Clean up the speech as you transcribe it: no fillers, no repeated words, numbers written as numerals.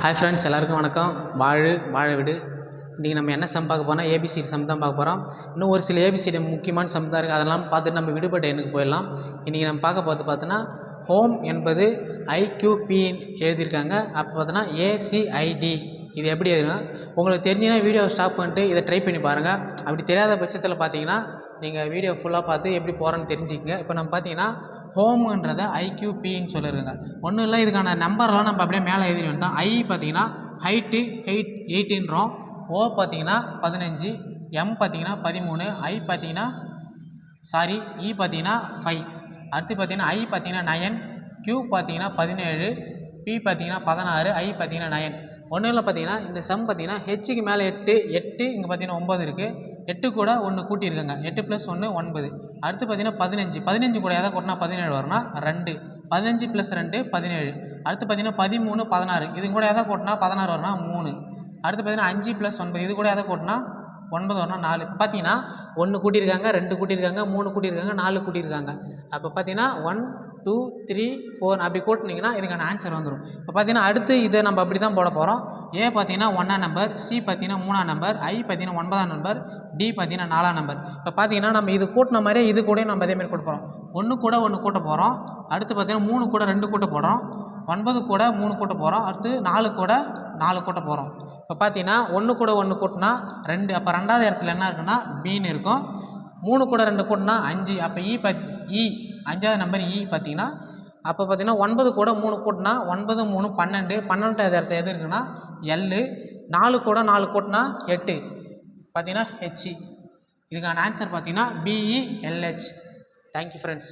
Hi friends, எல்லாருக்கும் வணக்கம். வாழ விடு. இன்றைக்கி நம்ம என்ன சம் பார்க்க போனால் ஏபிசிடி சம் தான் பார்க்க போகிறோம். இன்னும் ஒரு சில ஏபிசிடி முக்கியமான சம் தான் இருக்குது. அதெல்லாம் பார்த்துட்டு நம்ம விடுபட்ட எண்ணுக்கு போயிடலாம். இன்றைக்கி நம்ம பார்க்க போகிறது பார்த்தோன்னா ஹோம் என்பது ஐக்யூபின்னு எழுதியிருக்காங்க. அப்போ பார்த்தோன்னா ஏசிஐடி. இது எப்படி எழுதுனா உங்களுக்கு தெரிஞ்சுன்னா வீடியோ ஸ்டாப் பண்ணிட்டு இதை ட்ரை பண்ணி பாருங்கள். அப்படி தெரியாத பட்சத்தில் பார்த்தீங்கன்னா நீங்கள் வீடியோ ஃபுல்லாக பார்த்து எப்படி போகிறோன்னு தெரிஞ்சுக்கங்க. இப்போ நம்ம பார்த்தீங்கன்னா ஹோமுன்றதை ஐக்யூபின்னு சொல்லியிருக்காங்க. ஒன்றும் இல்லை, இதுக்கான நம்பர்லாம் நம்ம அப்படியே மேலே எழுதி வந்தோம். ஐ பார்த்தீங்கன்னா ஹைட்டு 8ன்றோம். ஓ பார்த்தீங்கன்னா 15, எம் பார்த்தீங்கன்னா 13, ஐ பார்த்தீங்கன்னா இ பார்த்தீங்கன்னா 5. அடுத்து பார்த்தீங்கன்னா ஐ பார்த்தீங்கன்னா 9, கியூ பார்த்தீங்கன்னா 17, பி பார்த்தீங்கன்னா 16, ஐ பார்த்தீங்கன்னா 9. ஒன்றும் இல்லை, பார்த்தீங்கன்னா இந்த சம் பார்த்தீங்கன்னா ஹெச்சுக்கு மேலே 8 இங்கே பார்த்தீங்கன்னா 9 இருக்குது. 8 கூட 1 கூட்டியிருக்காங்க. 8 + 1 9. அடுத்து பார்த்தீங்கன்னா 15 கூட எதை கூட்டினா 17 வரும்னா 2. 15 + 2 17. அடுத்து பார்த்தீங்கன்னா 13 16. இது கூட எதை கூட்டினா 16 வரும்னா 3. அடுத்து பார்த்தீங்கன்னா 5 + 9. இது கூட எதை கூட்டினா 9 வரும்னா 4. இப்போ பார்த்தீங்கன்னா 1 கூட்டியிருக்காங்க, 2 கூட்டியிருக்காங்க, 3 கூட்டியிருக்காங்க, 4 கூட்டியிருக்காங்க. அப்போ பார்த்தீங்கன்னா 1 2 3 4 அப்படி கூட்டினீங்கன்னா இதுக்கான ஆன்சர் வந்துடும். இப்போ பார்த்தீங்கன்னா அடுத்து இதை நம்ம அப்படி தான் போட போகிறோம். ஏ பார்த்தீங்கன்னா 1ஆம் நம்பர், சி பார்த்தீங்கன்னா 3ஆம் நம்பர், ஐ பார்த்தீங்கன்னா 9ஆம் நம்பர், டி பார்த்தீங்கன்னா 4ஆம் நம்பர். இப்போ பார்த்தீங்கன்னா நம்ம இது கூட்டின மாதிரியே இது கூட நம்ம அதேமாதிரி கூட்ட போகிறோம். 1 கூட 1 கூட்ட போகிறோம். அடுத்து பார்த்தீங்கன்னா 3 கூட 2 கூட்ட போகிறோம். 9 கூட 3 கூட்ட போகிறோம். அடுத்து 4 கூட 4 கூட்ட போகிறோம். இப்போ பார்த்தீங்கன்னா 1 கூட 1 கூட்டினா 2. அப்போ 2வது இடத்துல என்ன இருக்குன்னா பின்னு இருக்கும். 3 கூட 2 கூட்டினா 5. அப்போ இ 5வது நம்பர் இ பார்த்தீங்கன்னா அப்போ பார்த்தீங்கன்னா 9 கூட 3 கூட்டினா 9 3 12. 12வது இடத்துல எது இருக்குன்னா எல். 4 கூட 4 கூட்டினா 8 பார்த்தீங்கன்னா ஹெச். இதுக்கான ஆன்சர் பார்த்தீங்கன்னா பிஇஎல்ஹெச். Thank you friends.